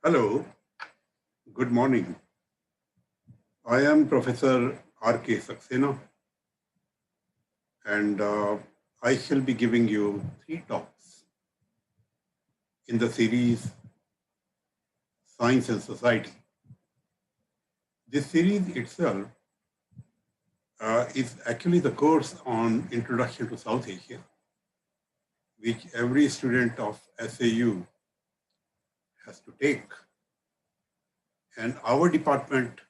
Hello, good morning. I am Professor R.K. Saxena, and I shall be giving you three talks in the series Science and Society. This series itself is actually the course on Introduction to South Asia, which every student of SAU has to take. And our department,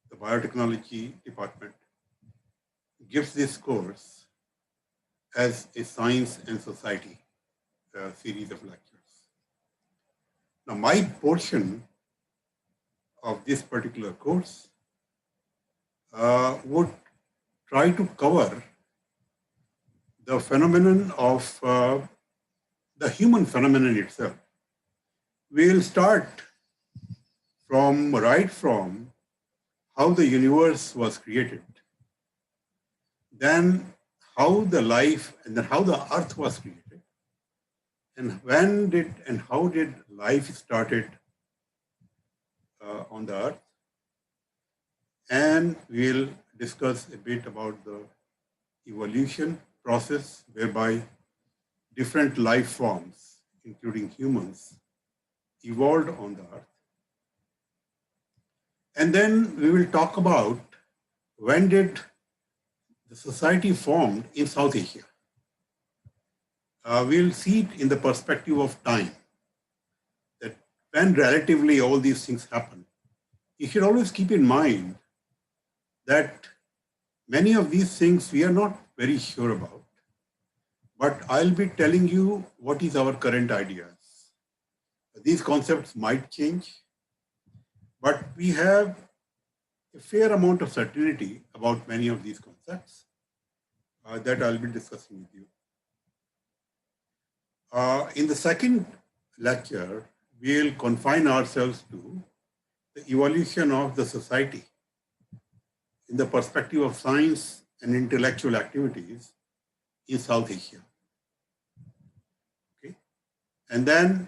the Biotechnology department, gives this course as a Science and Society series of lectures. Now, my portion of this particular course would try to cover the phenomenon of the human phenomenon itself. We'll start right from how the universe was created, then how the life and then how the earth was created, and how did life started on the earth, and we'll discuss a bit about the evolution process whereby different life forms, including humans, evolved on the earth. And then we will talk about when did the society formed in South Asia. We'll see it in the perspective of time, that when relatively all these things happen, you should always keep in mind that many of these things we are not very sure about, but I'll be telling you what is our current ideas. These concepts might change, but we have a fair amount of certainty about many of these concepts that I'll be discussing with you. In the second lecture, we'll confine ourselves to the evolution of the society in the perspective of science and intellectual activities in South Asia. Okay? And then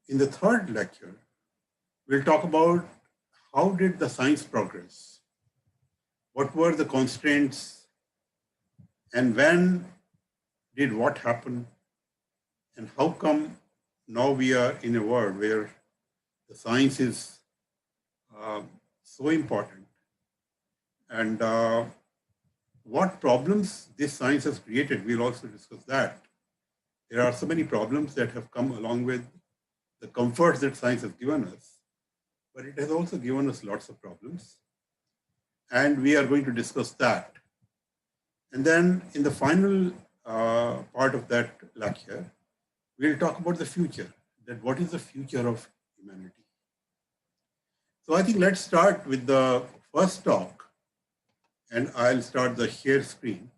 in the third lecture, we'll talk about how did the science progress? What were the constraints? And when did what happen? And how come now we are in a world where the science is so important? And what problems this science has created, we'll also discuss that. There are so many problems that have come along with the comforts that science has given us, but it has also given us lots of problems. And we are going to discuss that. And then in the final part of that lecture, we'll talk about the future, that what is the future of humanity. So I think let's start with the first talk, and I'll start the share screen.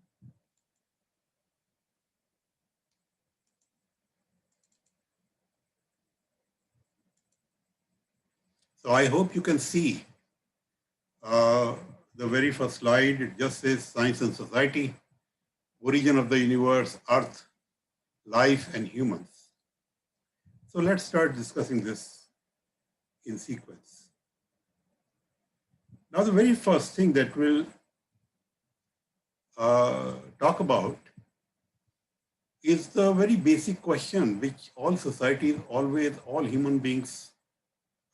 So I hope you can see the very first slide. It just says Science and Society, Origin of the Universe, Earth, Life, and Humans. So let's start discussing this in sequence. Now, the very first thing that we'll talk about is the very basic question which all societies, all human beings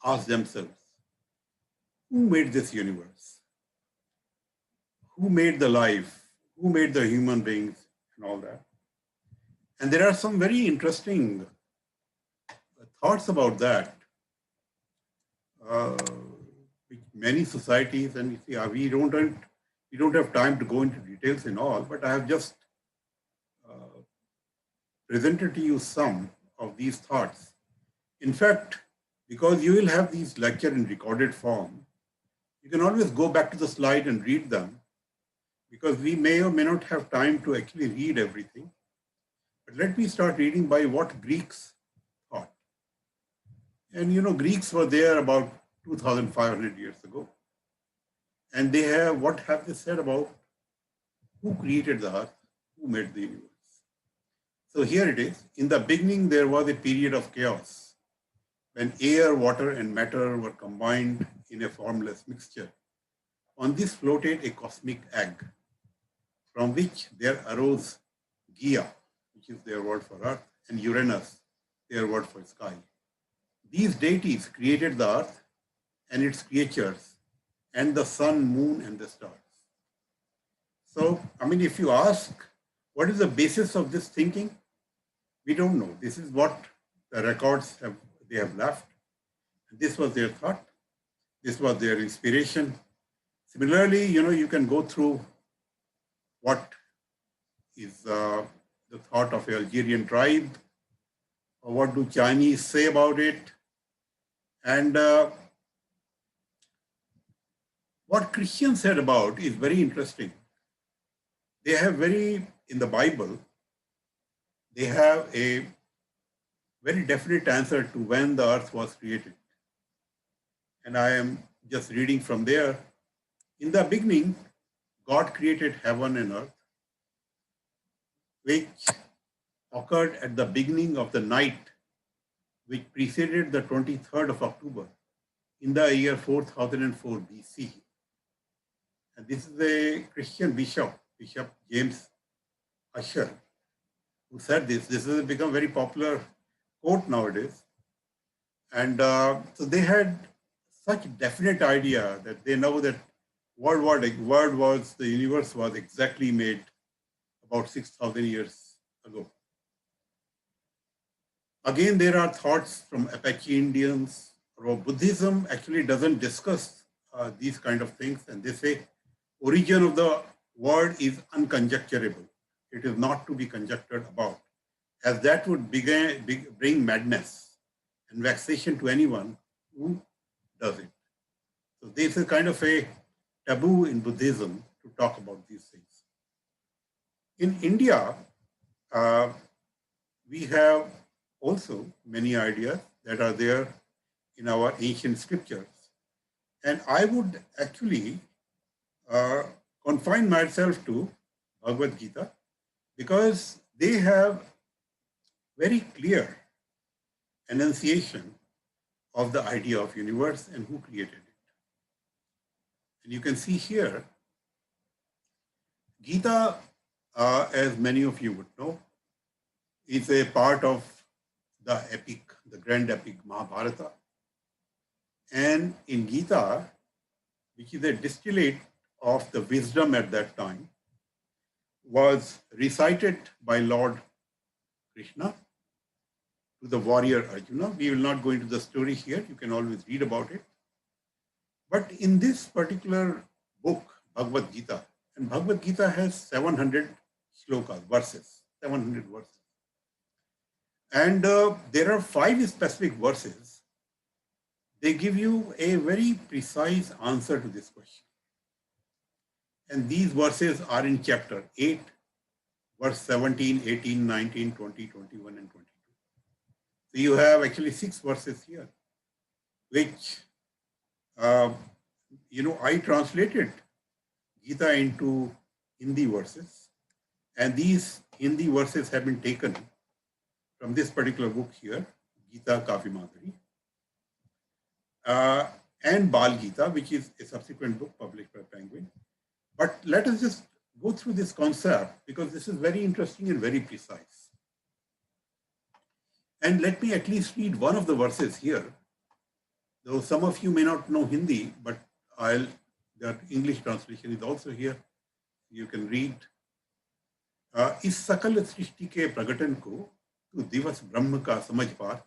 ask themselves. Who made this universe? Who made the life? Who made the human beings and all that? And there are some very interesting thoughts about that, which many societies, and you see, we don't have time to go into details and all, but I have just presented to you some of these thoughts. In fact, because you will have these lectures in recorded form, you can always go back to the slide and read them, because we may or may not have time to actually read everything. But let me start reading by what Greeks thought. And you know, Greeks were there about 2,500 years ago. And what have they said about who created the earth, who made the universe? So here it is. In the beginning, there was a period of chaos. when air, water, and matter were combined in a formless mixture. On this floated a cosmic egg, from which there arose Gaia, which is their word for earth, and Uranus, their word for sky. These deities created the earth and its creatures, and the sun, moon, and the stars. So, if you ask, what is the basis of this thinking? We don't know. This is what the records they have left. This was their thought. This was their inspiration. Similarly, you can go through what is the thought of the Algerian tribe, or what do Chinese say about it, and what Christians said about is very interesting. They have in the Bible, they have a very definite answer to when the earth was created. And I am just reading from there. In the beginning, God created heaven and earth, which occurred at the beginning of the night, which preceded the 23rd of October in the year 4004 BC. And this is a Christian Bishop James Usher, who said this. This has become a very popular quote nowadays. And so they had such a definite idea that they know that the universe was exactly made about 6,000 years ago. Again, there are thoughts from Apache Indians, or Buddhism actually doesn't discuss these kind of things, and they say origin of the world is unconjecturable. It is not to be conjectured about, as that would bring madness and vexation to anyone who does it. So this is kind of a taboo in Buddhism to talk about these things. In India, we have also many ideas that are there in our ancient scriptures. And I would actually confine myself to Bhagwat Gita, because they have very clear enunciation of the idea of universe and who created it. And you can see here, Gita, as many of you would know, is a part of the epic, the grand epic Mahabharata. And in Gita, which is a distillate of the wisdom at that time, was recited by Lord Krishna to the warrior Arjuna. We will not go into the story here. You can always read about it. But in this particular book, Bhagavad Gita, and Bhagavad Gita has 700 slokas, verses, 700 verses. And there are 5 specific verses. They give you a very precise answer to this question. And these verses are in chapter 8, verse 17, 18, 19, 20, 21, and 22. So you have actually 6 verses here, which, I translated Gita into Hindi verses. And these Hindi verses have been taken from this particular book here, Geeta Kavya Madhuri, and Baal Gita, which is a subsequent book published by Penguin. But let us just go through this concept, because this is very interesting and very precise. And let me at least read one of the verses here, though some of you may not know Hindi, but the English translation is also here. You can read. इस सकल सृष्टि के प्रकटन को तू दिवस ब्रह्म का समझ पात,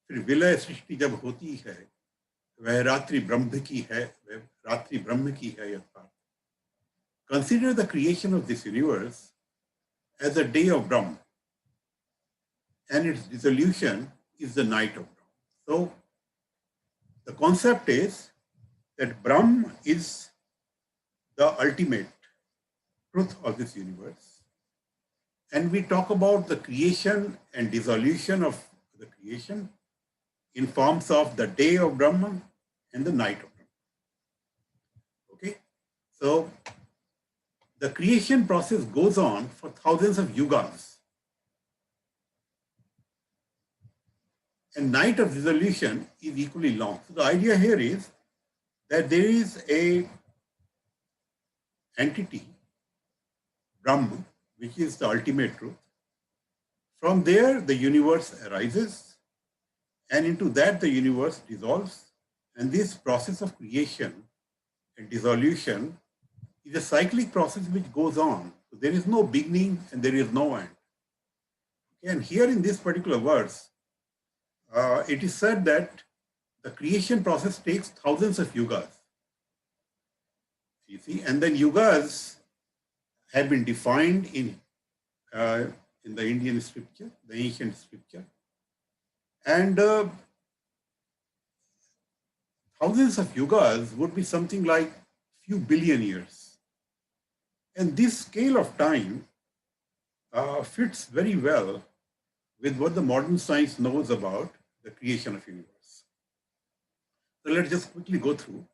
फिर विलय सृष्टि जब होती है वह रात्रि ब्रह्म की है यथार्थ. Consider the creation of this universe as a day of Brahma, and its dissolution is the night of Brahma. So the concept is that Brahma is the ultimate truth of this universe. And we talk about the creation and dissolution of the creation in forms of the day of Brahma and the night of Brahma. Okay? So the creation process goes on for thousands of yugas. and night of dissolution is equally long. So the idea here is that there is a entity, Brahma, which is the ultimate truth. From there, the universe arises, and into that the universe dissolves. And this process of creation and dissolution is a cyclic process which goes on. So there is no beginning and there is no end. Okay, and here in this particular verse, it is said that the creation process takes thousands of yugas. You see, and then yugas have been defined in the Indian scripture, the ancient scripture, and thousands of yugas would be something like few billion years. And this scale of time fits very well with what the modern science knows about the creation of universe. So let's just quickly go through.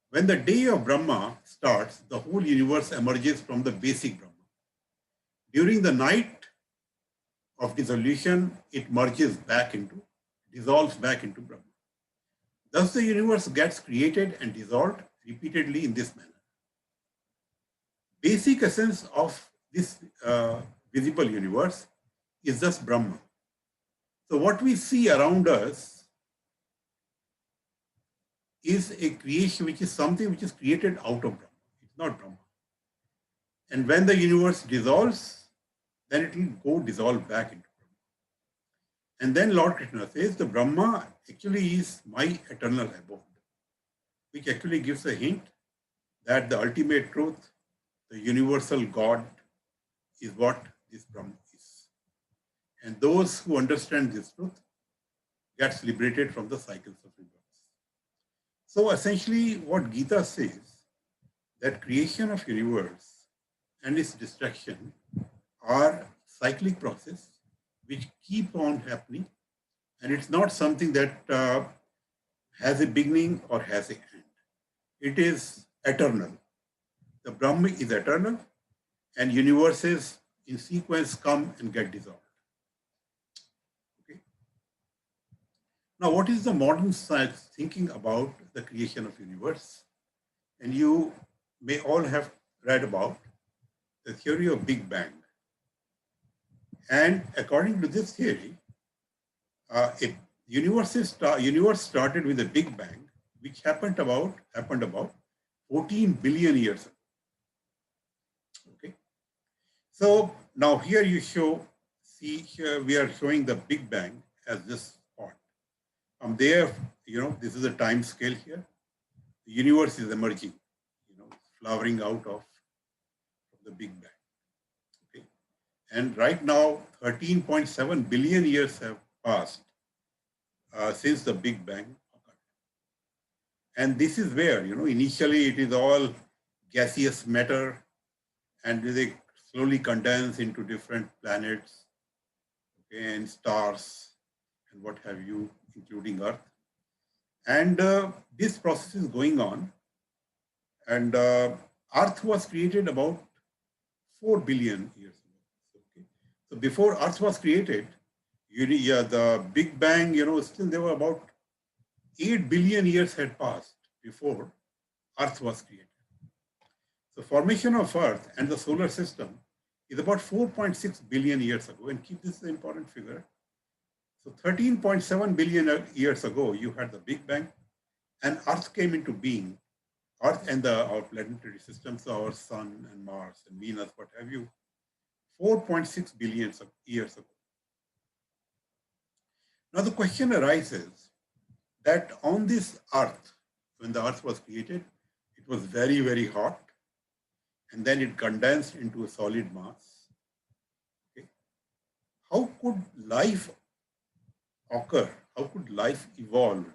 When the day of Brahma starts, the whole universe emerges from the basic Brahma. During the night of dissolution, it dissolves back into Brahma. Thus the universe gets created and dissolved repeatedly in this manner. Basic essence of this visible universe is thus Brahma. So what we see around us is a creation which is something which is created out of Brahma. It's not Brahma. And when the universe dissolves, then it will go dissolve back into Brahma. And then Lord Krishna says the Brahma actually is my eternal abode, which actually gives a hint that the ultimate truth, the universal God, is what this Brahma is. And those who understand this truth gets liberated from the cycles of rebirth. So essentially what Geeta says, that creation of universe and its destruction are cyclic process which keep on happening, and it's not something that has a beginning or has an end. It is eternal. The Brahma is eternal, and universes in sequence come and get dissolved. Okay. Now, what is the modern science thinking about the creation of universe? And you may all have read about the theory of Big Bang. And according to this theory, universe started with a Big Bang, which happened about 14 billion years ago. Okay. So now here here we are showing the Big Bang as this spot. From there, this is a time scale here. The universe is emerging, flowering out of the Big Bang. Okay. And right now, 13.7 billion years have passed since the Big Bang occurred. And this is where, initially it is all gaseous matter, and they slowly condense into different planets, okay, and stars and what have you, including Earth. And this process is going on. And Earth was created about 4 billion years ago. Okay. So before Earth was created, the Big Bang, still there were about 8 billion years had passed before Earth was created. The formation of Earth and the solar system is about 4.6 billion years ago, and keep this an important figure. So 13.7 billion years ago, you had the Big Bang, and Earth came into being. Earth and our planetary systems, our Sun and Mars and Venus, what have you, 4.6 billion years ago. Now the question arises that on this Earth, when the Earth was created, it was very, very hot, and then it condensed into a solid mass. Okay. How could life occur? How could life evolve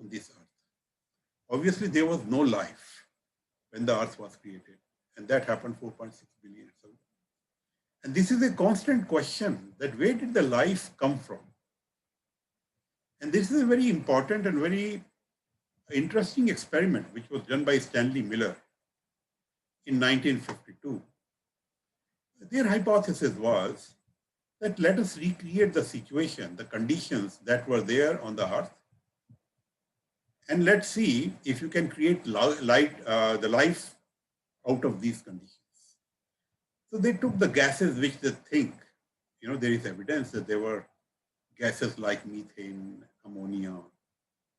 on this Earth? Obviously, there was no life when the Earth was created, and that happened 4.6 billion years ago. And this is a constant question, that where did the life come from? And this is a very important and very interesting experiment which was done by Stanley Miller in 1952. Their hypothesis was that let us recreate the situation, the conditions that were there on the earth, and let's see if you can create the life out of these conditions. So they took the gases which they think, there is evidence that there were gases like methane, ammonia,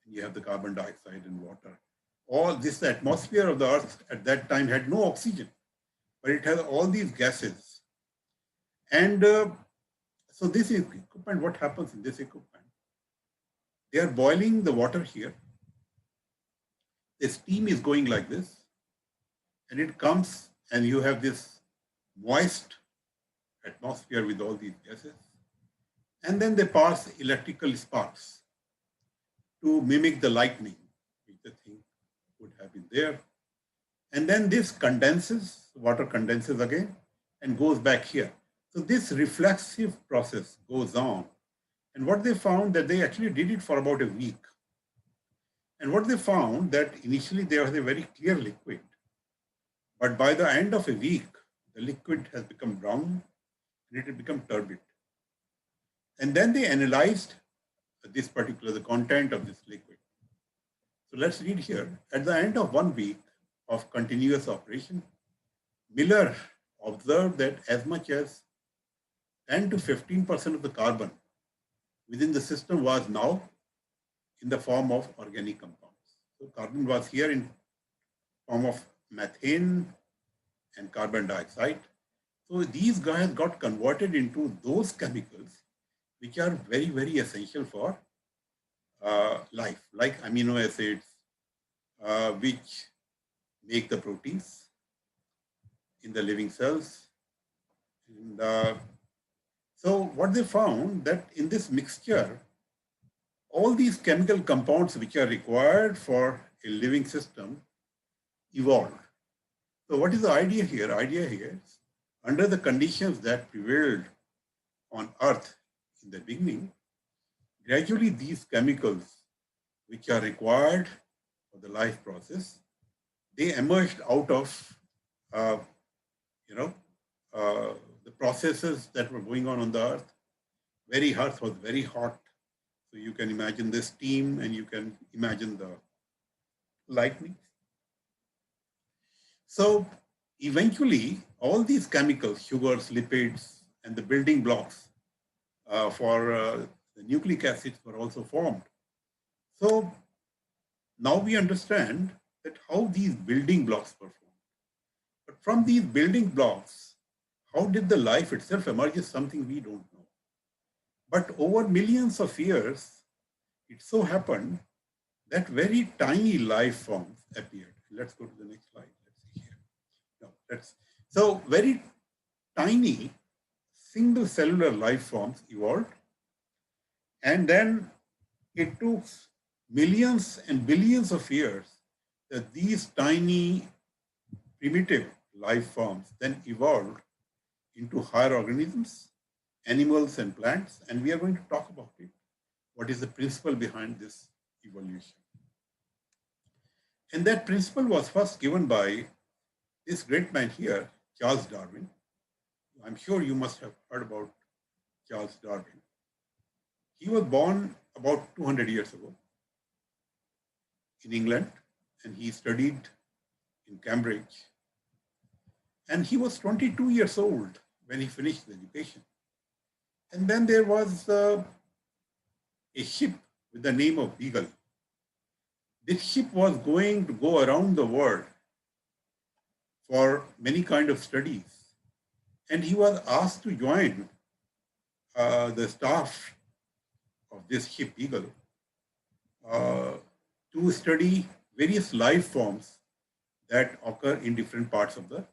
and you have the carbon dioxide and water. All this, the atmosphere of the earth at that time had no oxygen, but it has all these gases. And so this equipment, what happens in this equipment? They are boiling the water here. The steam is going like this, and it comes, and you have this moist atmosphere with all these gases. And then they pass electrical sparks to mimic the lightning, which they think would have been there. And then this condenses, water condenses again, and goes back here. So this reflexive process goes on. And what they found that they actually did it for about a week. And what they found that initially there was a very clear liquid. But by the end of a week, the liquid has become brown and it had become turbid. And then they analyzed the content of this liquid. So let's read here. At the end of 1 week of continuous operation, Miller observed that as much as 10 to 15% of the carbon within the system was now in the form of organic compounds. So carbon was here in form of methane and carbon dioxide. So these guys got converted into those chemicals which are very, very essential for life, like amino acids, which make the proteins in the living cells. And so what they found that in this mixture, all these chemical compounds which are required for a living system evolved. So what is the idea here? Idea here is under the conditions that prevailed on Earth in the beginning, gradually these chemicals which are required for the life process, they emerged out of the processes that were going on the Earth. Earth was very hot. So you can imagine the steam and you can imagine the lightning. So eventually, all these chemicals, sugars, lipids, and the building blocks for the nucleic acids were also formed. So now we understand that how these building blocks were formed. But from these building blocks, how did the life itself emerge is something we don't know. But over millions of years, it so happened that very tiny life forms appeared. Let's go to the next slide. Let's see here. No, so very tiny single cellular life forms evolved. And then it took millions and billions of years that these tiny primitive life forms then evolved into higher organisms, animals and plants. And we are going to talk about it. What is the principle behind this evolution? And that principle was first given by this great man here, Charles Darwin. I'm sure you must have heard about Charles Darwin. He was born about 200 years ago in England, and he studied in Cambridge. And he was 22 years old when he finished the education. And then there was a ship with the name of Beagle. This ship was going to go around the world for many kind of studies. And he was asked to join the staff of this ship Beagle to study various life forms that occur in different parts of the world.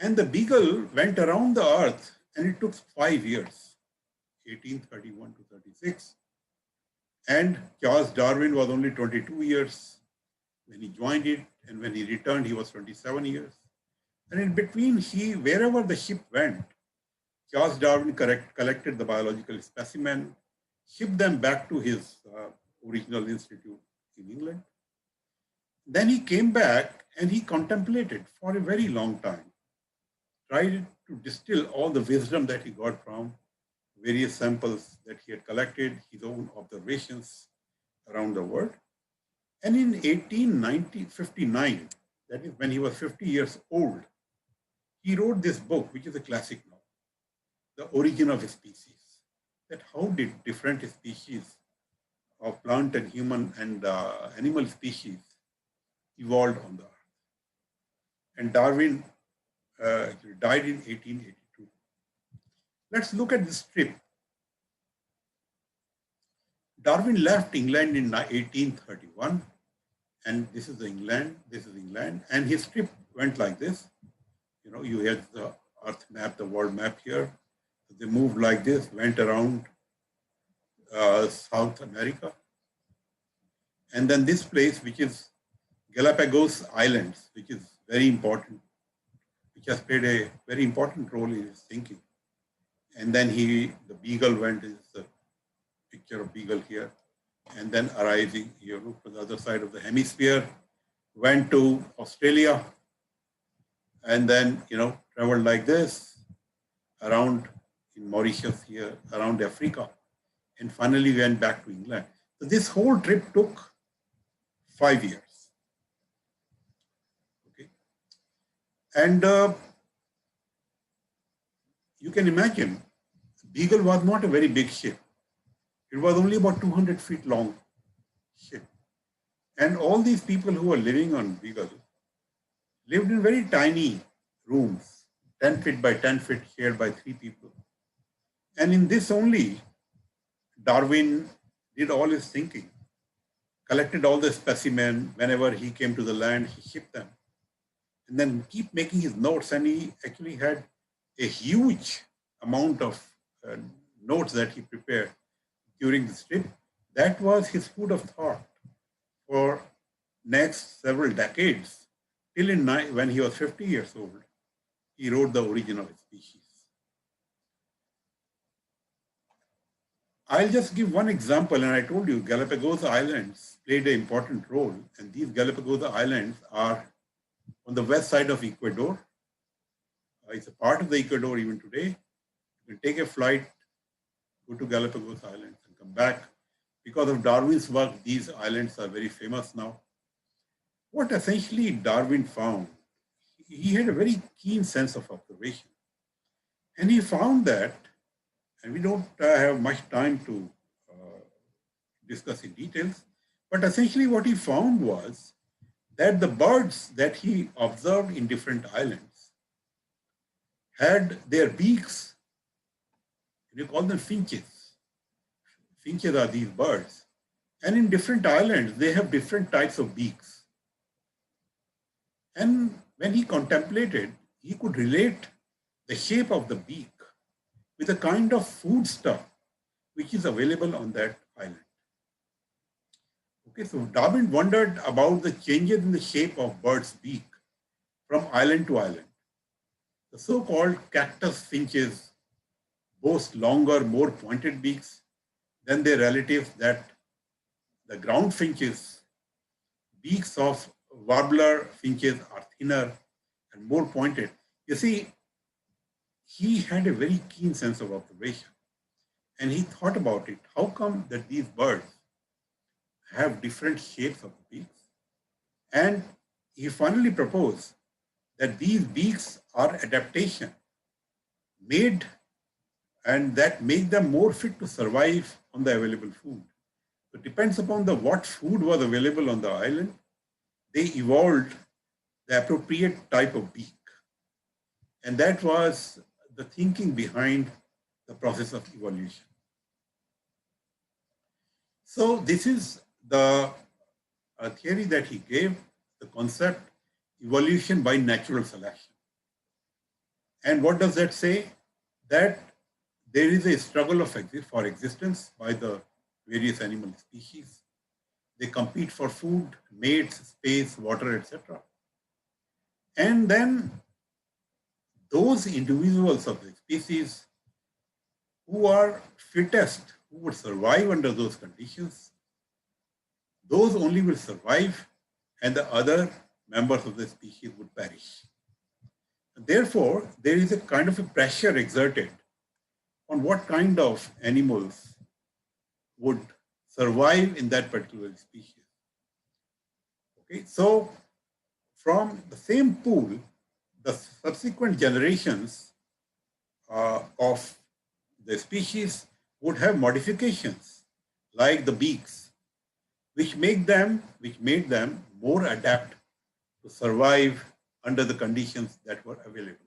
And the Beagle went around the earth and it took 5 years, 1831 to 36. And Charles Darwin was only 22 years when he joined it, and when he returned, he was 27 years. And in between, wherever the ship went, Charles Darwin collected the biological specimen, shipped them back to his original institute in England. Then he came back and he contemplated for a very long time, tried to distill all the wisdom that he got from various samples that he had collected, his own observations around the world. And in 1859, that is when he was 50 years old, he wrote this book, which is a classic now, The Origin of Species, that how did different species of plant and human and animal species evolved on the earth. And Darwin died in 1882. Let's look at this trip. Darwin left England in 1831, and this is England, and his trip went like this. You know, you have the Earth map, the world map here. They moved like this, went around South America. And then this place, which is Galapagos Islands, which is very important, which has played a very important role in his thinking. And then the beagle went, is the picture of beagle here. And then arriving, you know, to the other side of the hemisphere, went to Australia, and then, you know, traveled like this around in Mauritius here, around Africa, and finally went back to England. So this whole trip took 5 years. Okay. And you can imagine, Beagle was not a very big ship. It was only about 200 feet long ship. And all these people who were living on Beagle lived in very tiny rooms, 10 feet by 10 feet, shared by 3 people. And in this only, Darwin did all his thinking, collected all the specimens. Whenever he came to the land, he shipped them, and then keep making his notes. And he actually had a huge amount of notes that he prepared during this trip. That was his food of thought for next several decades, till when he was 50 years old, he wrote The Origin of Species. I'll just give one example, and I told you Galapagos Islands played an important role, and these Galapagos Islands are on the west side of Ecuador. It's a part of the Ecuador even today. You can take a flight, go to Galapagos Islands and come back. Because of Darwin's work, these islands are very famous now. What essentially Darwin found, he had a very keen sense of observation. And he found that, and we don't have much time to discuss in details, but essentially what he found was that the birds that he observed in different islands had their beaks, we call them finches. Finches are these birds. And in different islands, they have different types of beaks. And when he contemplated, he could relate the shape of the beak with the kind of food stuff which is available on that island. Okay, so Darwin wondered about the changes in the shape of birds' beak from island to island. The so-called cactus finches boast longer, more pointed beaks than their relatives, that the ground finches, beaks of warbler finches are thinner and more pointed. You see, he had a very keen sense of observation, and he thought about it. How come that these birds have different shapes of the beaks? And he finally proposed that these beaks are adaptation made, and that make them more fit to survive on the available food. So it depends upon what food was available on the island. They evolved the appropriate type of beak. And that was the thinking behind the process of evolution. So this is the theory that he gave, the concept evolution by natural selection. And what does that say? That there is a struggle for existence by the various animal species. They compete for food, mates, space, water, etc. And then those individuals of the species who are fittest, who would survive under those conditions, those only will survive, and the other members of the species would perish. Therefore, there is a kind of a pressure exerted on what kind of animals would survive in that particular species. Okay, so from the same pool, the subsequent generations of the species would have modifications like the beaks, which made them more adapt to survive under the conditions that were available.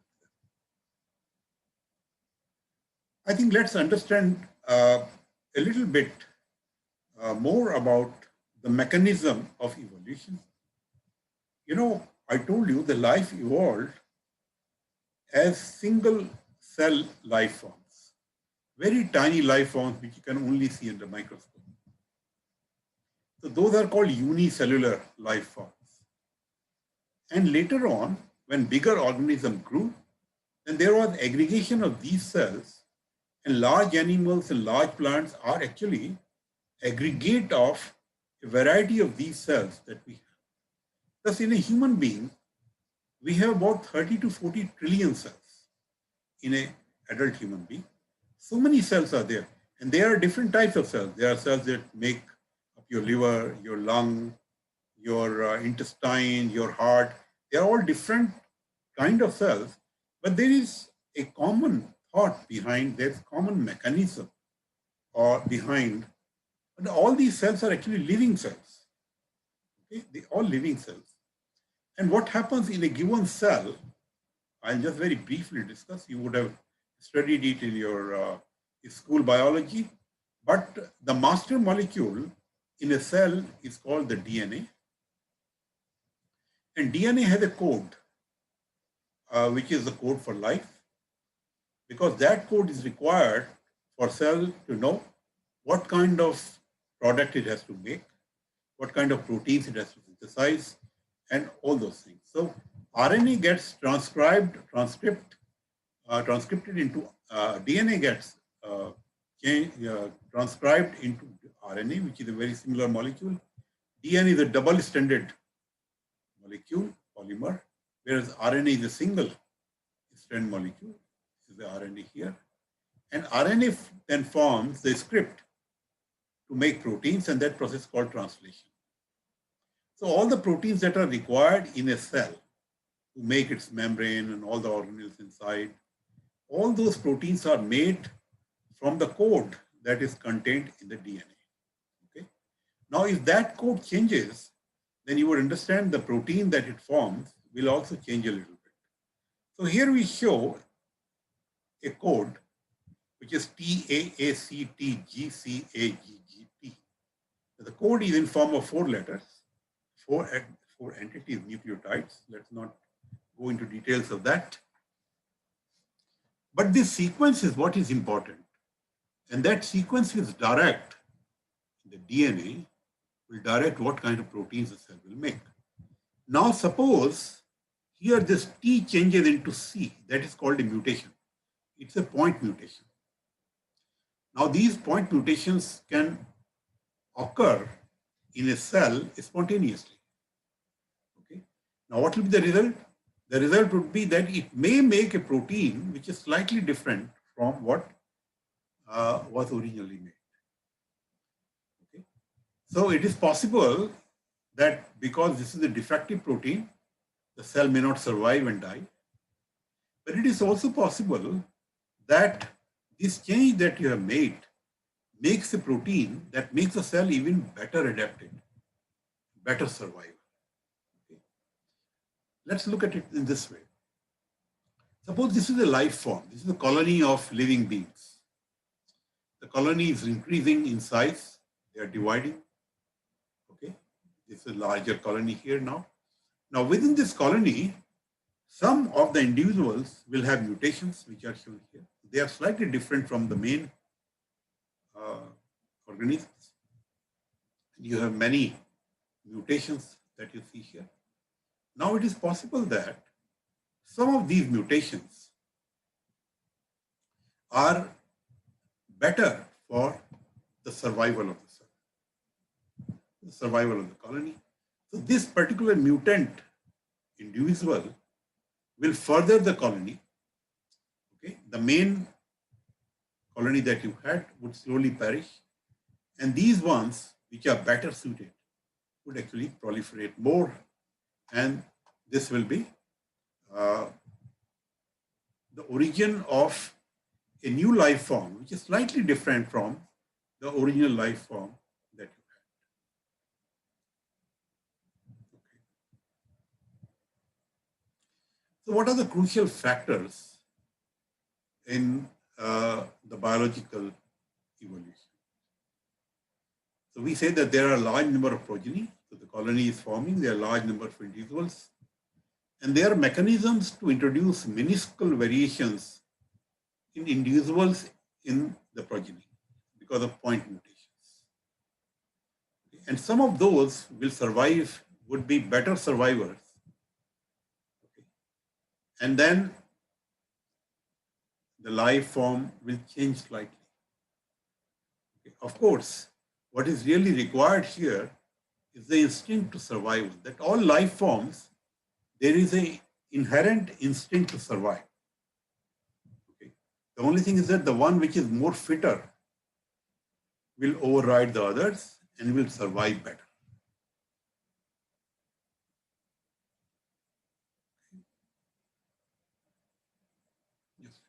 I think let's understand a little bit more about the mechanism of evolution. You know, I told you the life evolved as single cell life forms, very tiny life forms which you can only see under microscope. So those are called unicellular life forms. And later on, when bigger organisms grew, then there was aggregation of these cells, and large animals and large plants are actually aggregate of a variety of these cells that we have. Thus, in a human being, we have about 30 to 40 trillion cells in an adult human being. So many cells are there, and there are different types of cells. There are cells that make up your liver, your lung, your intestine, your heart. They are all different kind of cells, but there is a common thought behind, there's common mechanism or behind. And all these cells are actually living cells. Okay? They all living cells. And what happens in a given cell, I'll just very briefly discuss. You would have studied it in your school biology, but the master molecule in a cell is called the DNA. And DNA has a code, which is the code for life, because that code is required for cell to know what kind of product it has to make, what kind of proteins it has to synthesize, and all those things. So RNA gets transcribed into DNA gets transcribed into RNA, which is a very similar molecule. DNA is a double-stranded molecule, polymer, whereas RNA is a single strand molecule. This is the RNA here. And RNA then forms the script to make proteins, and that process is called translation. So all the proteins that are required in a cell to make its membrane and all the organelles inside, all those proteins are made from the code that is contained in the DNA. Okay? Now, if that code changes, then you would understand the protein that it forms will also change a little bit. So here we show a code which is TAACTGCAGGT. The code is in form of 4 letters, four entities, nucleotides. Let's not go into details of that. But this sequence is what is important. And that sequence is direct. The DNA will direct what kind of proteins the cell will make. Now suppose here this T changes into C. That is called a mutation. It's a point mutation. Now these point mutations can occur in a cell spontaneously. Okay. Now what will be the result? The result would be that it may make a protein which is slightly different from what was originally made. Okay. So it is possible that because this is a defective protein, the cell may not survive and die. But it is also possible that this change that you have made makes a protein that makes the cell even better adapted, better survival. Okay. Let's look at it in this way. Suppose this is a life form. This is a colony of living beings. The colony is increasing in size. They are dividing. Okay. This is a larger colony here now. Now within this colony, some of the individuals will have mutations, which are shown here. They are slightly different from the main organisms. You have many mutations that you see here. Now it is possible that some of these mutations are better for the survival of the cell, the survival of the colony. So this particular mutant individual will further the colony. Okay, the main colony that you had would slowly perish, and these ones which are better suited would actually proliferate more, and this will be uh, the origin of a new life form, which is slightly different from the original life form that you had. Okay. So what are the crucial factors in the biological evolution? So we say that there are a large number of progeny. So the colony is forming, there are a large number of individuals. And there are mechanisms to introduce minuscule variations in individuals in the progeny because of point mutations. And some of those will survive, would be better survivors. Okay. And then the life form will change slightly. Okay. Of course, what is really required here is the instinct to survival, that all life forms, there is an inherent instinct to survive. Okay. The only thing is that the one which is more fitter will override the others and will survive better. Yes.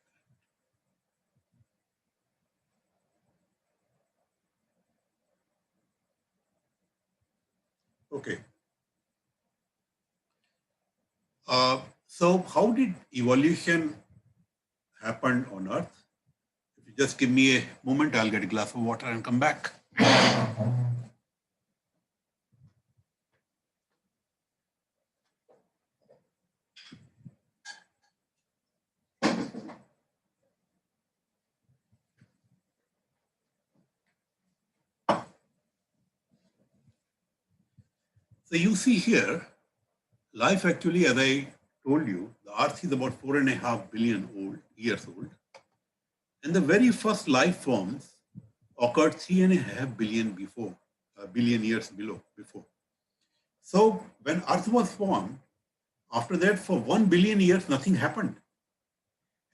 Okay. So how did evolution happen on Earth? If you just give me a moment, I'll get a glass of water and come back. So you see here, life actually, as I told you, the Earth is about 4.5 billion years old. And the very first life forms occurred 3.5 billion years before. So when Earth was formed, after that, for 1 billion years, nothing happened.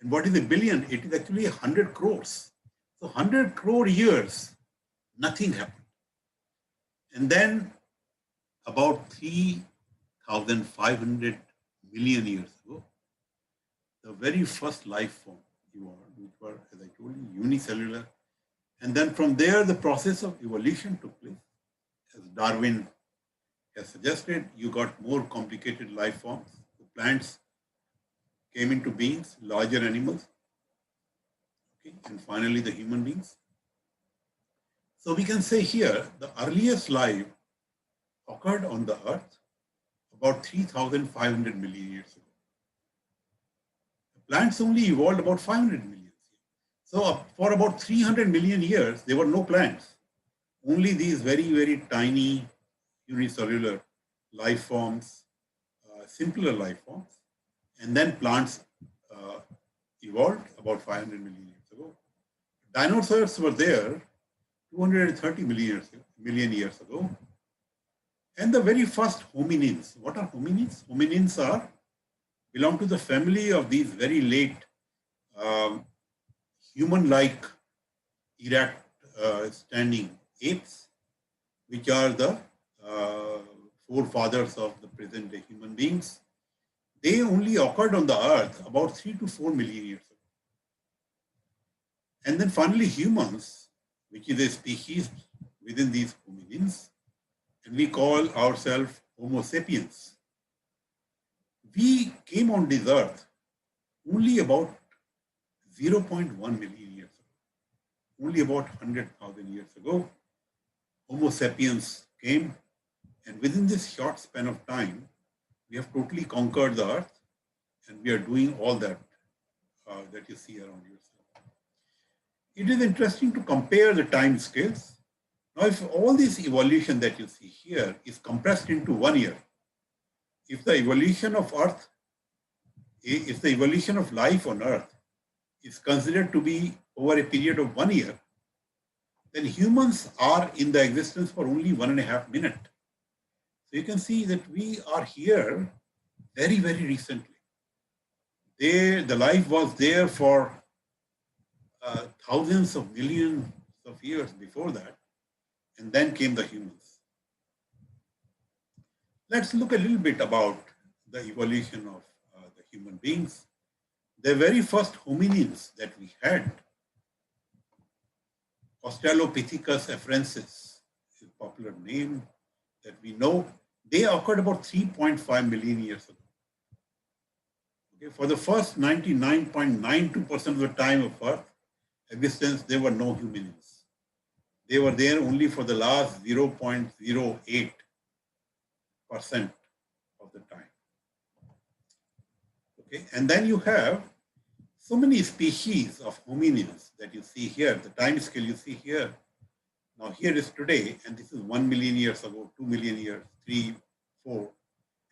And what is a billion? It is actually 100 crores. So 100 crore years, nothing happened. And then about 3,500 million years ago, the very first life form evolved, which were, as I told you, unicellular. And then from there, the process of evolution took place. As Darwin has suggested, you got more complicated life forms. The plants came into beings, larger animals, okay, and finally the human beings. So we can say here, the earliest life occurred on the Earth about 3,500 million years ago. The plants only evolved about 500 million years. So for about 300 million years, there were no plants. Only these very, very tiny unicellular life forms, simpler life forms. And then plants evolved about 500 million years ago. Dinosaurs were there 230 million years ago. And the very first hominids. What are hominids? Hominids belong to the family of these very late human-like erect standing apes, which are the forefathers of the present-day human beings. They only occurred on the Earth about 3 to 4 million years ago. And then finally humans, which is a species within these hominids, and we call ourselves Homo sapiens. We came on this Earth only about 0.1 million years ago. Only about 100,000 years ago, Homo sapiens came, and within this short span of time, we have totally conquered the Earth, and we are doing all that that you see around yourself. It is interesting to compare the time scales. Now, if all this evolution that you see here is compressed into 1 year, if the evolution of Earth, if the evolution of life on Earth is considered to be over a period of 1 year, then humans are in the existence for only 1.5 minutes. So you can see that we are here very, very recently. the life was there for thousands of millions of years before that, and then came the humans. Let's look a little bit about the evolution of the human beings. The very first hominids that we had, Australopithecus afarensis is a popular name that we know, they occurred about 3.5 million years ago. Okay, for the first 99.92% of the time of Earth existence, there were no humans. They were there only for the last 0.08% of the time. Okay, and then you have so many species of hominids that you see here, the time scale you see here. Now here is today, and this is 1 million years ago, 2 million years, 3, 4.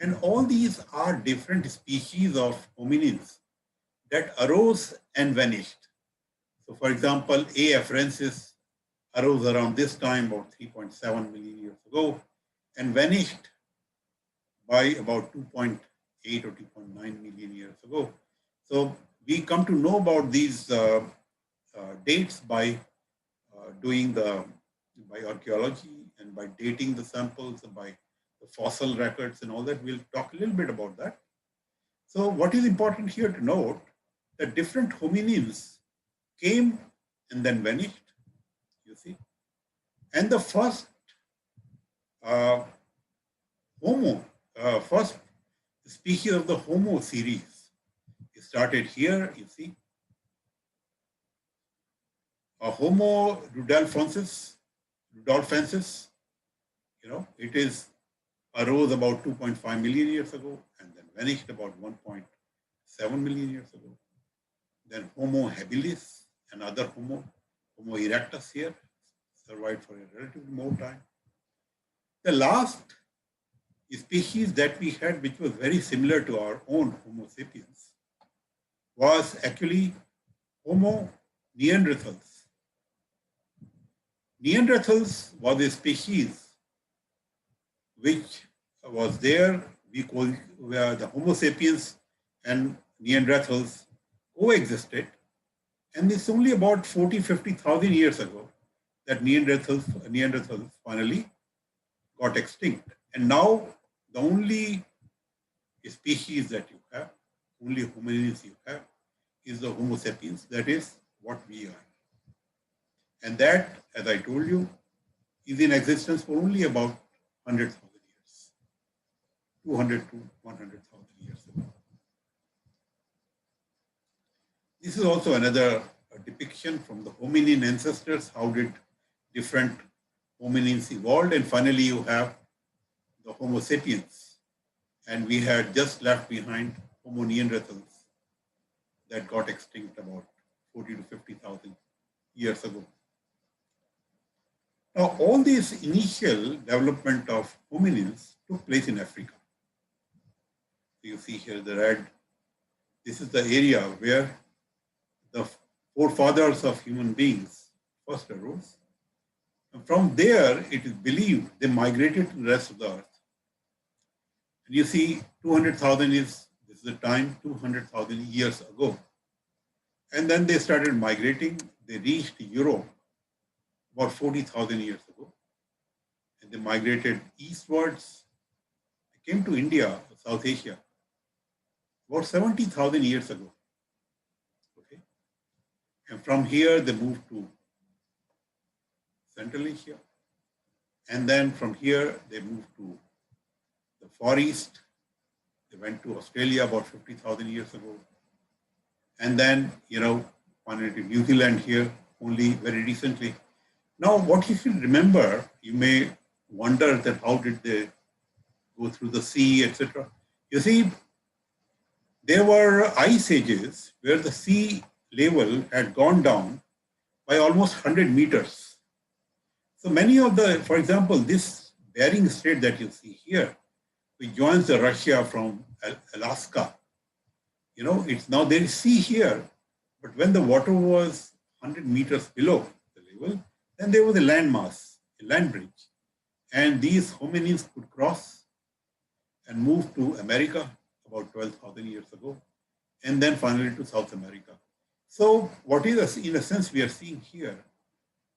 And all these are different species of hominids that arose and vanished. So for example, A. afarensis arose around this time, about 3.7 million years ago, and vanished by about 2.8 or 2.9 million years ago. So we come to know about these dates by by archaeology and by dating the samples and by the fossil records and all that. We'll talk a little bit about that. So what is important here to note that different hominids came and then vanished, you see. And the first first species of the Homo series started here, you see. Homo rudolfensis, it is arose about 2.5 million years ago and then vanished about 1.7 million years ago. Then Homo habilis, another Homo erectus here, survived for a relatively more time. The last species that we had, which was very similar to our own Homo sapiens, was actually Homo Neanderthals. Neanderthals was a species which was there. We call where the Homo sapiens and Neanderthals coexisted. And it's only about 40, 50,000 years ago that Neanderthals finally got extinct. And now the only species that you have, only hominids you have, is the Homo sapiens. That is what we are. And that, as I told you, is in existence for only about 100,000 years, 200 to 100,000 years ago. This is also another depiction from the hominin ancestors. How did different hominins evolve? And finally, you have the Homo sapiens. And we had just left behind Homo neanderthals that got extinct about 40 to 50,000 years ago. Now, all this initial development of hominins took place in Africa. You see here the red. This is the area where the forefathers of human beings first arose. And from there, it is believed they migrated to the rest of the earth. And you see, 200,000 this is the time, 200,000 years ago. And then they started migrating. They reached Europe about 40,000 years ago. And they migrated eastwards. They came to India, South Asia, about 70,000 years ago. Okay. And from here, they moved to Central Asia. And then from here, they moved to the Far East. They went to Australia about 50,000 years ago. And then, finally to New Zealand here only very recently. Now, what you should remember, you may wonder that how did they go through the sea, etc. You see, there were ice ages where the sea level had gone down by almost 100 meters. So many of for example, this Bering Strait that you see here, which joins the Russia from Alaska, it's now there is sea here, but when the water was 100 meters below the level, then there was a landmass, a land bridge, and these hominins could cross and move to America about 12,000 years ago. and then finally to South America. So what is, in a sense, we are seeing here,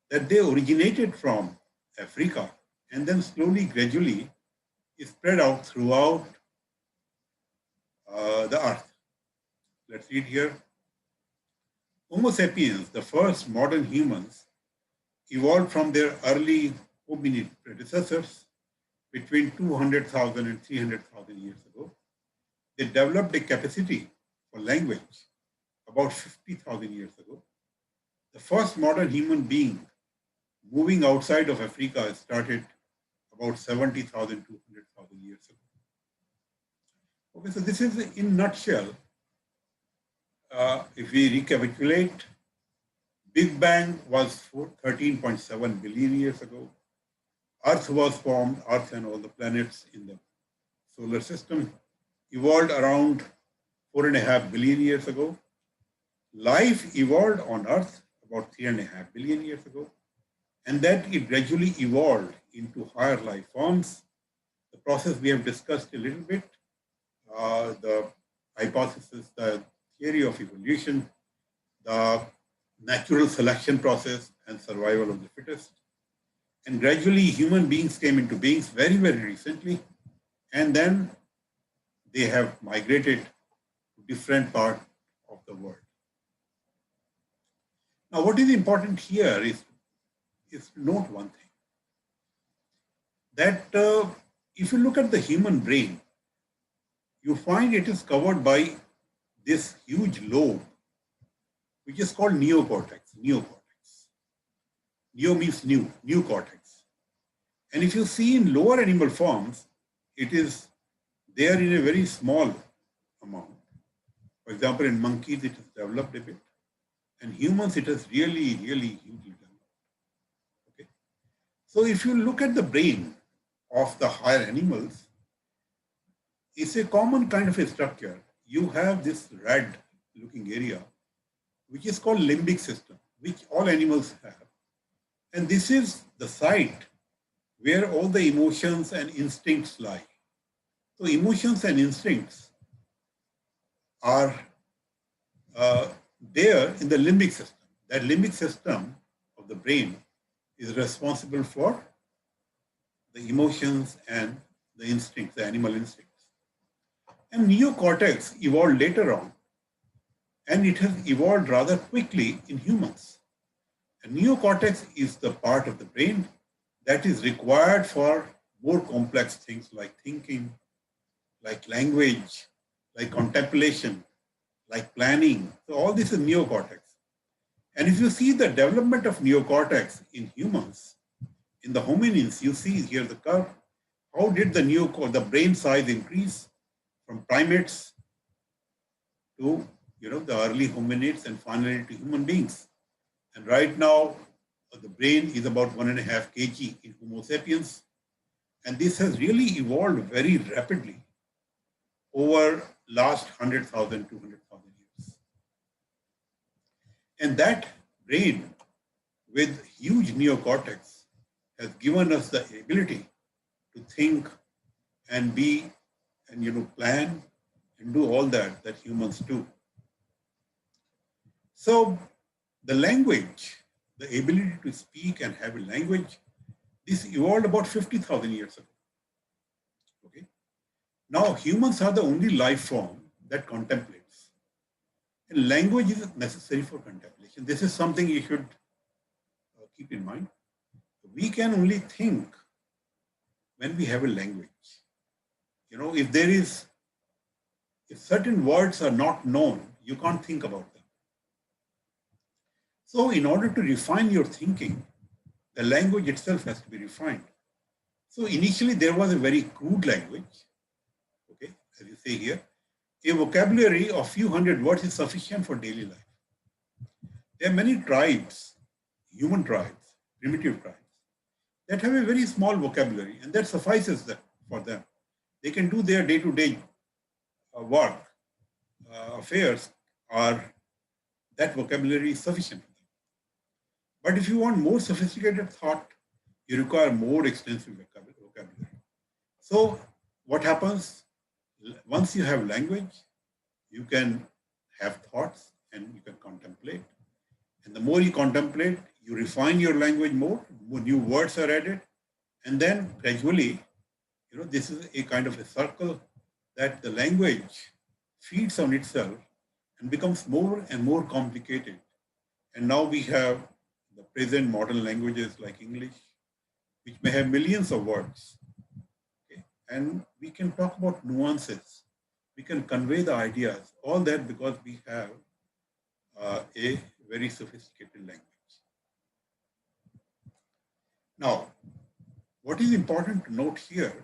that they originated from Africa and then slowly, gradually spread out throughout the earth. Let's read here. Homo sapiens, the first modern humans, evolved from their early hominid predecessors between 200,000 and 300,000 years ago. They developed a capacity for language about 50,000 years ago. The first modern human being moving outside of Africa started about 70,000 to 100,000 years ago. Okay, so this is in a nutshell. If we recapitulate, Big Bang was 13.7 billion years ago. Earth was formed, Earth and all the planets in the solar system evolved around 4.5 billion years ago. Life evolved on Earth about 3.5 billion years ago. And that it gradually evolved into higher life forms. The process we have discussed a little bit, the hypothesis, the theory of evolution, the natural selection process and survival of the fittest. And gradually human beings came into beings very, very recently. And then they have migrated to different parts of the world. Now, what is important here is to note one thing, that if you look at the human brain, you find it is covered by this huge lobe, which is called Neo-cortex. Neo-cortex. Neo means new cortex. And if you see in lower animal forms, it is there in a very small amount. For example, in monkeys, it is developed a bit. And humans, it has really, really hugely developed. Okay. So if you look at the brain of the higher animals, it's a common kind of a structure. You have this red looking area, which is called limbic system, which all animals have. And this is the site where all the emotions and instincts lie. So emotions and instincts are there in the limbic system. That limbic system of the brain is responsible for the emotions and the instincts, the animal instincts. And neocortex evolved later on, and it has evolved rather quickly in humans. And neocortex is the part of the brain that is required for more complex things like thinking, like language, like contemplation, like planning. So all this is neocortex. And if you see the development of neocortex in humans, in the hominids, you see here the curve. How did the brain size increase from primates to the early hominids and finally to human beings? And right now, the brain is about 1.5 kg in Homo sapiens. And this has really evolved very rapidly over last 100,000, 200,000 years. And that brain with huge neocortex has given us the ability to think and be and plan and do all that humans do. So the language, the ability to speak and have a language, this evolved about 50,000 years ago. Okay. Now humans are the only life form that contemplates. And language is necessary for contemplation. This is something you should keep in mind. We can only think when we have a language. If certain words are not known, you can't think about them. So in order to refine your thinking, the language itself has to be refined. So initially there was a very crude language, okay, as you say here. A vocabulary of few hundred words is sufficient for daily life. There are many tribes, human tribes, primitive tribes, that have a very small vocabulary, and that suffices for them. They can do their day-to-day work, affairs, or that vocabulary is sufficient for them. But if you want more sophisticated thought, you require more extensive vocabulary. So what happens? Once you have language, you can have thoughts and you can contemplate. And the more you contemplate, you refine your language more new words are added. And then gradually, this is a kind of a circle that the language feeds on itself and becomes more and more complicated. And now we have the present modern languages like English, which may have millions of words. Okay? And we can talk about nuances. We can convey the ideas, all that because we have a very sophisticated language. Now, what is important to note here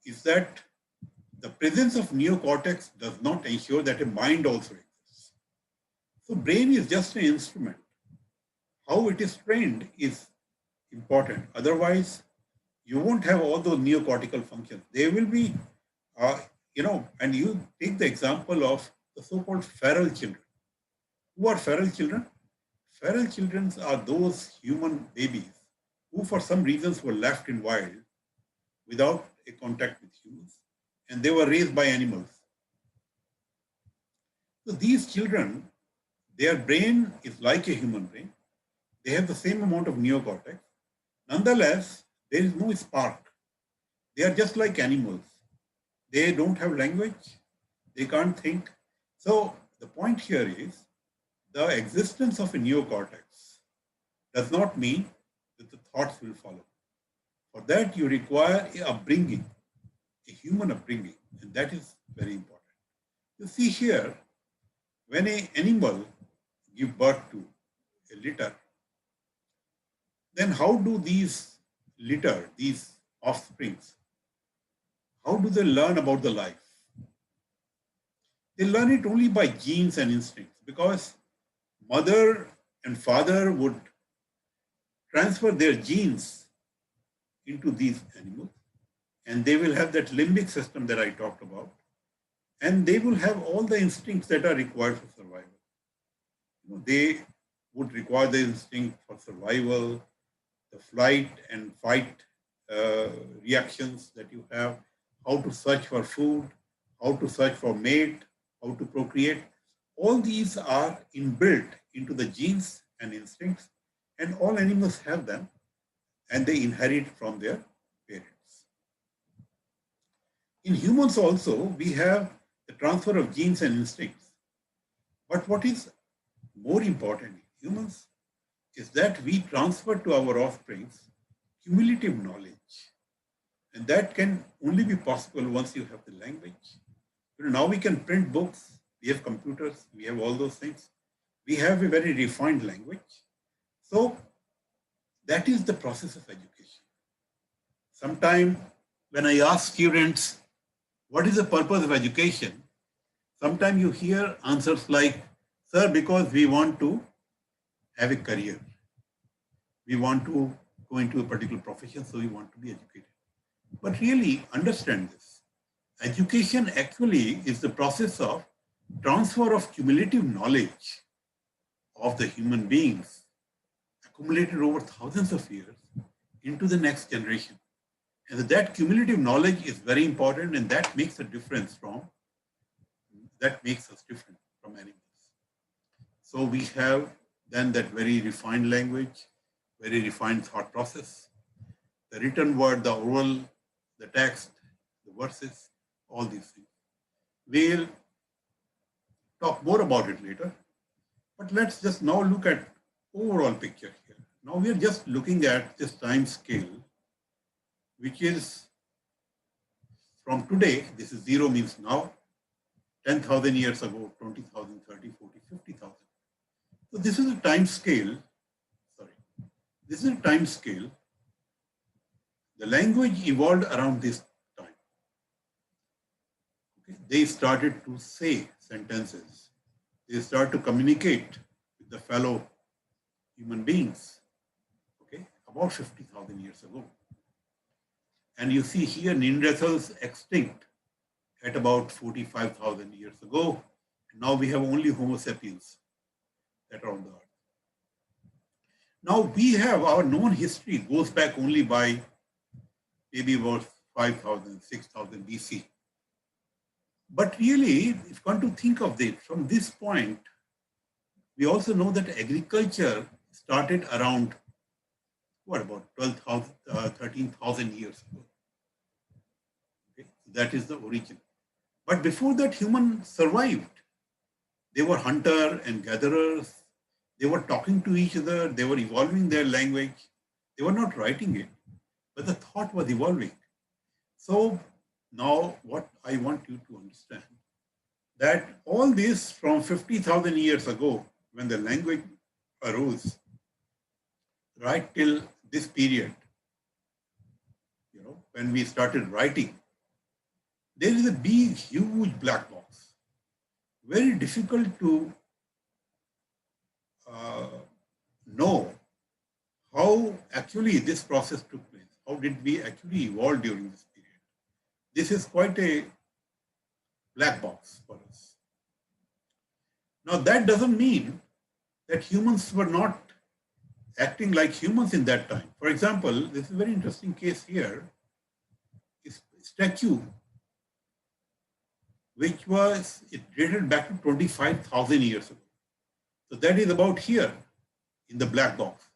is that the presence of neocortex does not ensure that a mind also exists. So brain is just an instrument. How it is trained is important. Otherwise, you won't have all those neocortical functions. They will be, and you take the example of the so-called feral children. Who are feral children? Feral children are those human babies who for some reasons were left in wild without a contact with humans, and they were raised by animals. So these children, their brain is like a human brain. They have the same amount of neocortex. Nonetheless, there is no spark. They are just like animals. They don't have language. They can't think. So the point here is the existence of a neocortex does not mean that the thoughts will follow. For that, you require a upbringing, a human upbringing, and that is very important. You see here, when an animal gives birth to a litter, then how do these litter, these offsprings, how do they learn about the life? They learn it only by genes and instincts, because mother and father would transfer their genes into these animals, and they will have that limbic system that I talked about, and they will have all the instincts that are required for survival. They would require the instinct for survival, the flight and fight reactions that you have, how to search for food, how to search for mate, how to procreate. All these are inbuilt into the genes and instincts, and all animals have them, and they inherit from their parents. In humans also, we have the transfer of genes and instincts. But what is more important in humans is that we transfer to our offsprings cumulative knowledge. And that can only be possible once you have the language. Now we can print books, we have computers, we have all those things. We have a very refined language. So that is the process of education. Sometimes when I ask students, what is the purpose of education? Sometimes you hear answers like, sir, because we want to have a career. We want to go into a particular profession, so we want to be educated. But really understand this. Education actually is the process of transfer of cumulative knowledge of the human beings accumulated over thousands of years into the next generation. And that cumulative knowledge is very important, and that makes us different from animals. So we have then that very refined language, very refined thought process, the written word, the oral, the text, the verses, all these things. We'll talk more about it later, but let's just now look at overall picture here. Now we are just looking at this time scale, which is from today. This is 0 means now, 10,000 years ago, 20,000, 30, 40, 50,000. So this is a time scale, this is a time scale. The language evolved around this time. Okay. They started to say sentences. They started to communicate with the fellow human beings, okay, about 50,000 years ago. And you see here Neanderthals extinct at about 45,000 years ago. Now we have only Homo sapiens that are on the earth. Now we have our known history goes back only by maybe about 5,000, 6,000 BC. But really, if you want to think of this, from this point, we also know that agriculture started around, what, about 12,000, 13,000 years ago. Okay? That is the origin. But before that, humans survived. They were hunter and gatherers. They were talking to each other. They were evolving their language. They were not writing it, but the thought was evolving. So now what I want you to understand, that all this from 50,000 years ago, when the language arose, right till this period, when we started writing, there is a big, huge black box. Very difficult to know how actually this process took place. How did we actually evolve during this period? This is quite a black box for us. Now, that doesn't mean that humans were not acting like humans in that time. For example, this is a very interesting case here. Is a statue which was, it dated back to 25,000 years ago. So that is about here in the black box.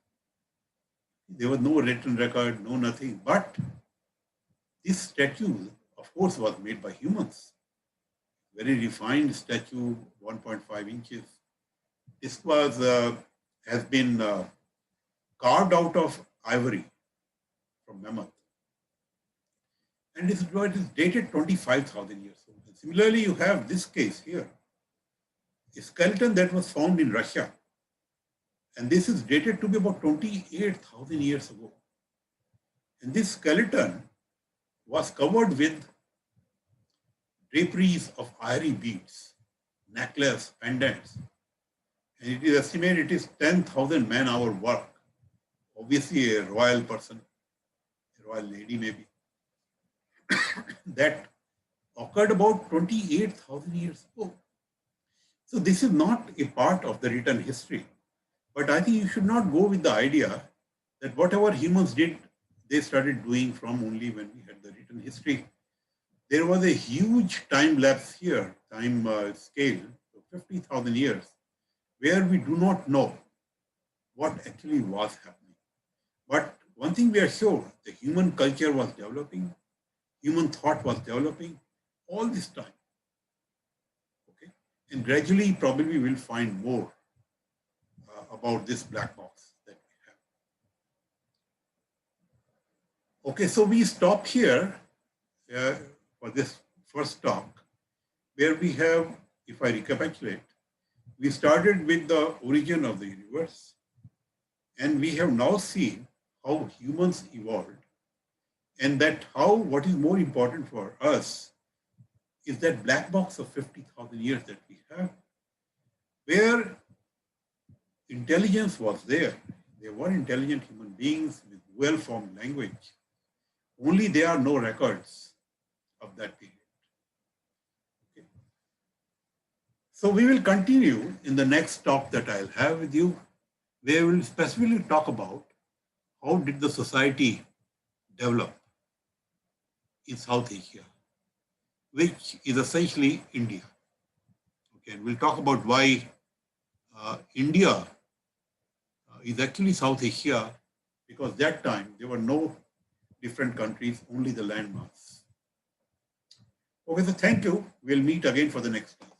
There was no written record, no nothing. But this statue, of course, was made by humans. Very refined statue, 1.5 inches. This was has been carved out of ivory from mammoth. And it is dated 25,000 years old. And similarly, you have this case here, a skeleton that was found in Russia. And this is dated to be about 28,000 years ago. And this skeleton was covered with draperies of ivory beads, necklace, pendants. And it is estimated it is 10,000 man-hour work. Obviously a royal person, a royal lady maybe, that occurred about 28,000 years ago. So this is not a part of the written history. But I think you should not go with the idea that whatever humans did, they started doing from only when we had the written history. There was a huge time lapse here, time scale, 50,000 years, where we do not know what actually was happening. But one thing we are sure, the human culture was developing, human thought was developing all this time. Okay? And gradually, probably we'll find more about this black box that we have. Okay, so we stop here for this first talk, where we have, if I recapitulate, we started with the origin of the universe, and we have now seen how humans evolved, and that how, what is more important for us is that black box of 50,000 years that we have, where intelligence was there. There were intelligent human beings with well-formed language. Only there are no records of that period. Okay. So we will continue in the next talk that I'll have with you, where we will specifically talk about how did the society develop in South Asia, which is essentially India. Okay, and we'll talk about why India is actually South Asia, because that time there were no different countries, only the landmass. Okay, so thank you. We'll meet again for the next class.